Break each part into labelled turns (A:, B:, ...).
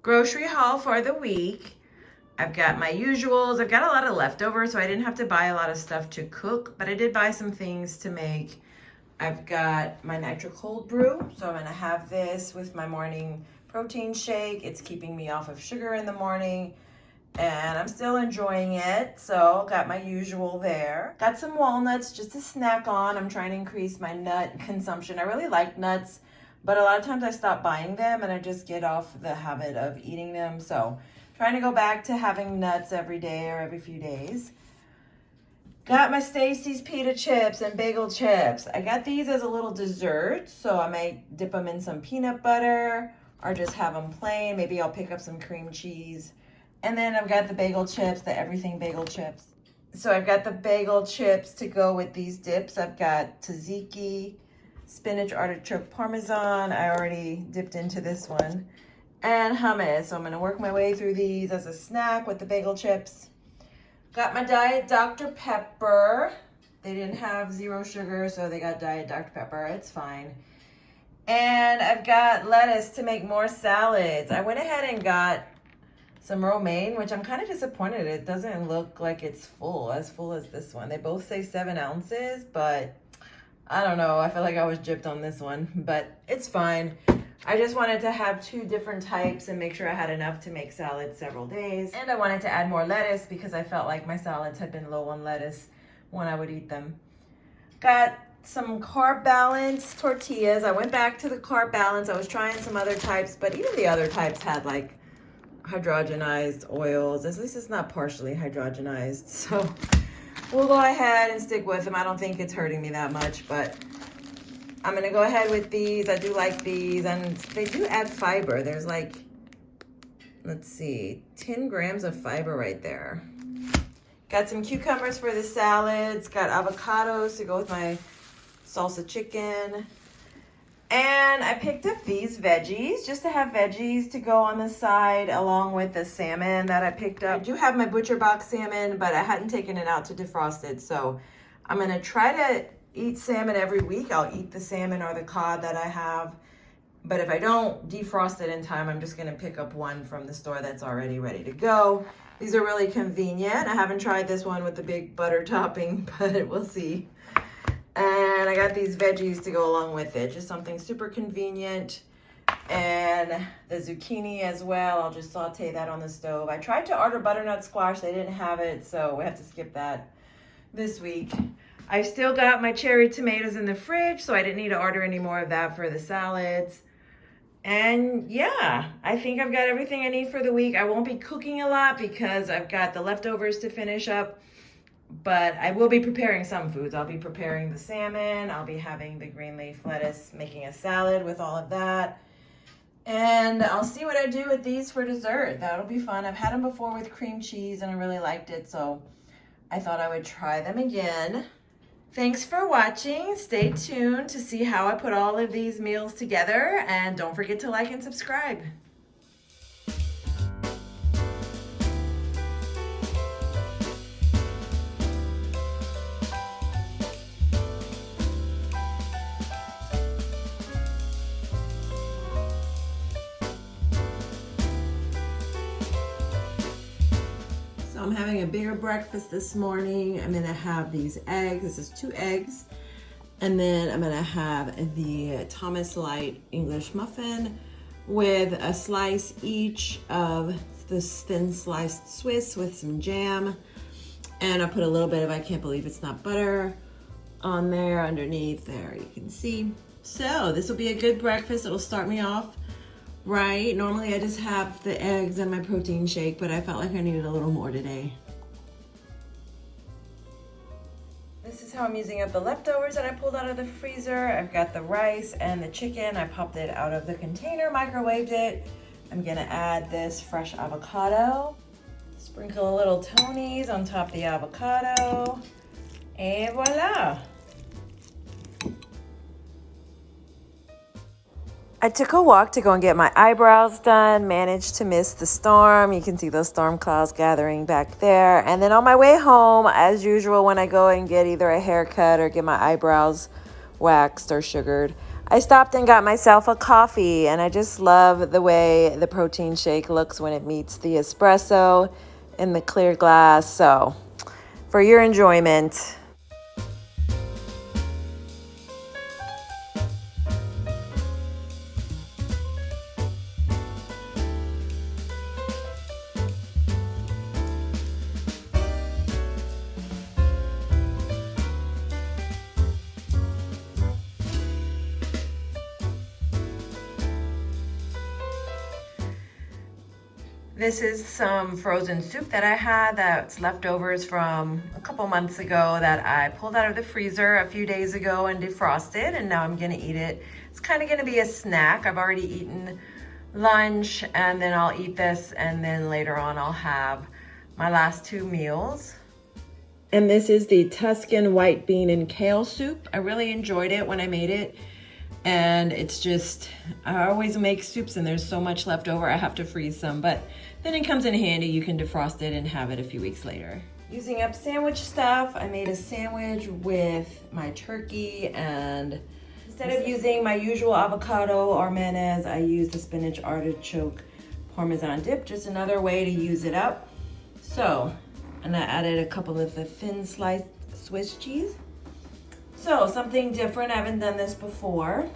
A: grocery haul for the week. I've got my usuals. I've got a lot of leftovers, so I didn't have to buy a lot of stuff to cook, but I did buy some things to make. I've got my nitro cold brew, so I'm gonna have this with my morning protein shake. It's keeping me off of sugar in the morning, and I'm still enjoying it, so got my usual there. Got some walnuts just to snack on. I'm trying to increase my nut consumption. I really like nuts, but a lot of times I stop buying them and I just get off the habit of eating them, so trying to go back to having nuts every day or every few days. Got my Stacy's pita chips and bagel chips. I got these as a little dessert, so I might dip them in some peanut butter or just have them plain. Maybe I'll pick up some cream cheese. And then I've got the bagel chips, the everything bagel chips. So I've got the bagel chips to go with these dips. I've got tzatziki, spinach, artichoke, parmesan. I already dipped into this one. And hummus. So I'm gonna work my way through these as a snack with the bagel chips. Got my Diet Dr. Pepper. They didn't have 0 sugar, so they got Diet Dr. Pepper. It's fine. And I've got lettuce to make more salads. I went ahead and got some romaine, which I'm kind of disappointed. It doesn't look like it's as full as this one. They both say 7 ounces, but I don't know. I feel like I was gypped on this one, but it's fine. I just wanted to have 2 different types and make sure I had enough to make salads several days. And I wanted to add more lettuce because I felt like my salads had been low on lettuce when I would eat them. Got some Carb Balance tortillas. I went back to the Carb Balance. I was trying some other types, but even the other types had like hydrogenized oils. At least it's not partially hydrogenized. So we'll go ahead and stick with them. I don't think it's hurting me that much, but I'm gonna go ahead with these. I do like these, and they do add fiber. There's like, let's see, 10 grams of fiber right there. Got some cucumbers for the salads. Got avocados to go with my salsa chicken. And I picked up these veggies, just to have veggies to go on the side along with the salmon that I picked up. I do have my butcher box salmon, but I hadn't taken it out to defrost it, so I'm gonna try to eat salmon every week. I'll eat the salmon or the cod that I have, but if I don't defrost it in time, I'm just gonna pick up one from the store that's already ready to go. These are really convenient. I haven't tried this one with the big butter topping, but we'll see. And I got these veggies to go along with it, just something super convenient. And the zucchini as well, I'll just saute that on the stove. I tried to order butternut squash, they didn't have it, so we have to skip that this week. I still got my cherry tomatoes in the fridge, so I didn't need to order any more of that for the salads. And yeah, I think I've got everything I need for the week. I won't be cooking a lot because I've got the leftovers to finish up, but I will be preparing some foods. I'll be preparing the salmon, I'll be having the green leaf lettuce, making a salad with all of that. And I'll see what I do with these for dessert. That'll be fun. I've had them before with cream cheese and I really liked it, so I thought I would try them again. Thanks for watching. Stay tuned to see how I put all of these meals together, and don't forget to like and subscribe. So I'm having a bigger breakfast this morning. I'm gonna have these eggs. This is 2 eggs. And then I'm gonna have the Thomas Light English muffin with a slice each of this thin sliced Swiss with some jam. And I put a little bit of, I can't believe it's not butter, on there underneath there, you can see. So this will be a good breakfast. It'll start me off right. Normally I just have the eggs and my protein shake, but I felt like I needed a little more today. This is how I'm using up the leftovers that I pulled out of the freezer. I've got the rice and the chicken. I popped it out of the container, microwaved it. I'm gonna add this fresh avocado. Sprinkle a little Tony's on top of the avocado. Et voila. I took a walk to go and get my eyebrows done, managed to miss the storm. You can see those storm clouds gathering back there. And then on my way home, as usual, when I go and get either a haircut or get my eyebrows waxed or sugared, I stopped and got myself a coffee, and I just love the way the protein shake looks when it meets the espresso in the clear glass. So, for your enjoyment. This is some frozen soup that I had that's leftovers from a couple months ago that I pulled out of the freezer a few days ago and defrosted, and now I'm gonna eat it. It's kind of gonna be a snack. I've already eaten lunch, and then I'll eat this, and then later on I'll have my last 2 meals. And this is the Tuscan white bean and kale soup. I really enjoyed it when I made it. And it's just, I always make soups and there's so much left over, I have to freeze some, but then it comes in handy. You can defrost it and have it a few weeks later. Using up sandwich stuff, I made a sandwich with my turkey, and instead of using my usual avocado or mayonnaise, I used the spinach artichoke Parmesan dip, just another way to use it up. So, and I added a couple of the thin sliced Swiss cheese. So, something different, I haven't done this before.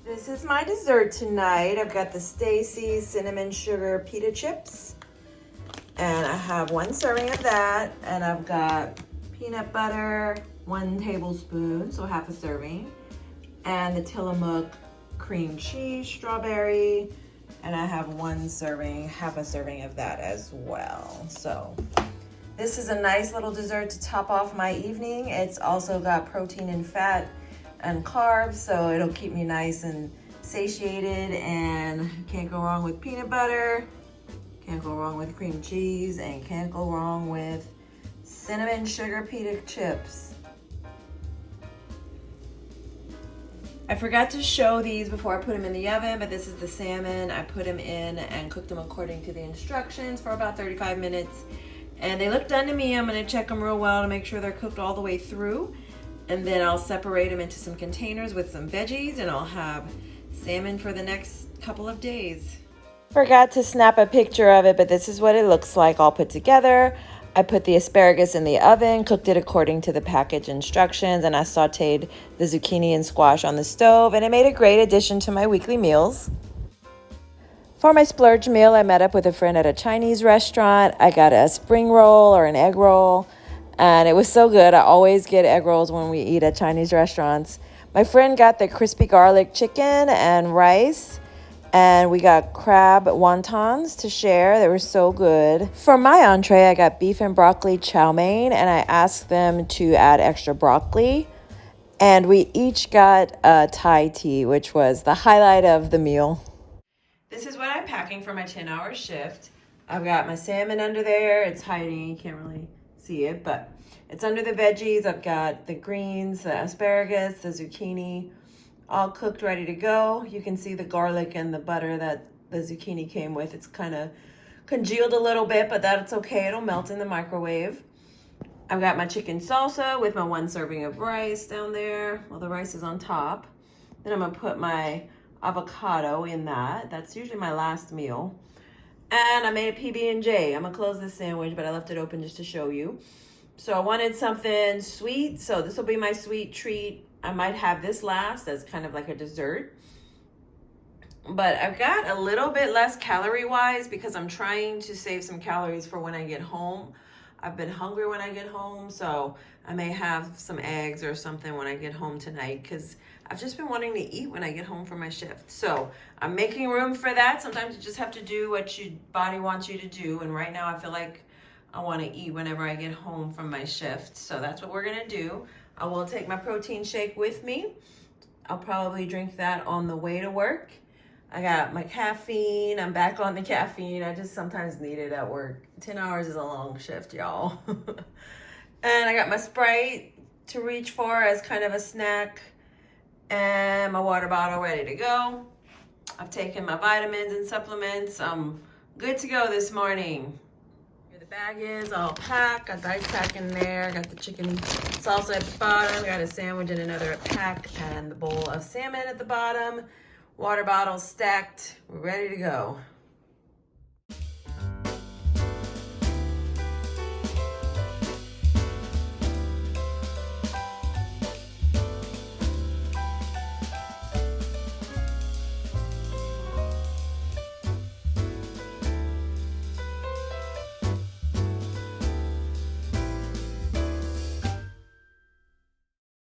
A: This is my dessert tonight. I've got the Stacy's cinnamon sugar pita chips. And I have 1 serving of that. And I've got peanut butter, 1 tablespoon, so half a serving. And the Tillamook cream cheese, strawberry. And I have 1 serving, half a serving of that as well. So, this is a nice little dessert to top off my evening. It's also got protein and fat and carbs, so it'll keep me nice and satiated, and can't go wrong with peanut butter, can't go wrong with cream cheese, and can't go wrong with cinnamon sugar pita chips. I forgot to show these before I put them in the oven, but this is the salmon. I put them in and cooked them according to the instructions for about 35 minutes. And they look done to me. I'm gonna check them real well to make sure they're cooked all the way through. And then I'll separate them into some containers with some veggies, and I'll have salmon for the next couple of days. Forgot to snap a picture of it, but this is what it looks like all put together. I put the asparagus in the oven, cooked it according to the package instructions, and I sauteed the zucchini and squash on the stove, and it made a great addition to my weekly meals. For my splurge meal, I met up with a friend at a Chinese restaurant. I got a spring roll or an egg roll, and it was so good. I always get egg rolls when we eat at Chinese restaurants. My friend got the crispy garlic chicken and rice, and we got crab wontons to share. They were so good. For my entree, I got beef and broccoli chow mein, and I asked them to add extra broccoli. And we each got a Thai tea, which was the highlight of the meal. This is what I'm packing for my 10-hour shift. I've got my salmon under there. It's hiding, you can't really see it, but it's under the veggies. I've got the greens, the asparagus, the zucchini, all cooked, ready to go. You can see the garlic and the butter that the zucchini came with. It's kind of congealed a little bit, but that's okay. It'll melt in the microwave. I've got my chicken salsa with my 1 serving of rice down there. Well, the rice is on top. Then I'm gonna put my avocado in that. That's usually my last meal. And I made a PB&J. I'm gonna close this sandwich, but I left it open just to show you. So I wanted something sweet, so this will be my sweet treat. I might have this last as kind of like a dessert. But I've got a little bit less calorie-wise because I'm trying to save some calories for when I get home. I've been hungry when I get home, so I may have some eggs or something when I get home tonight because I've just been wanting to eat when I get home from my shift. So I'm making room for that. Sometimes you just have to do what your body wants you to do. And right now I feel like I want to eat whenever I get home from my shift. So that's what we're going to do. I will take my protein shake with me. I'll probably drink that on the way to work. I got my caffeine. I'm back on the caffeine. I just sometimes need it at work. 10 hours is a long shift, y'all. And I got my Sprite to reach for as kind of a snack. And my water bottle ready to go. I've taken my vitamins and supplements. I'm good to go this morning. Here the bag is all packed. Got the ice pack in there. Got the chicken Salsa at the bottom, got a sandwich and another pack, and the bowl of salmon at the bottom. Water bottle stacked, we're ready to go.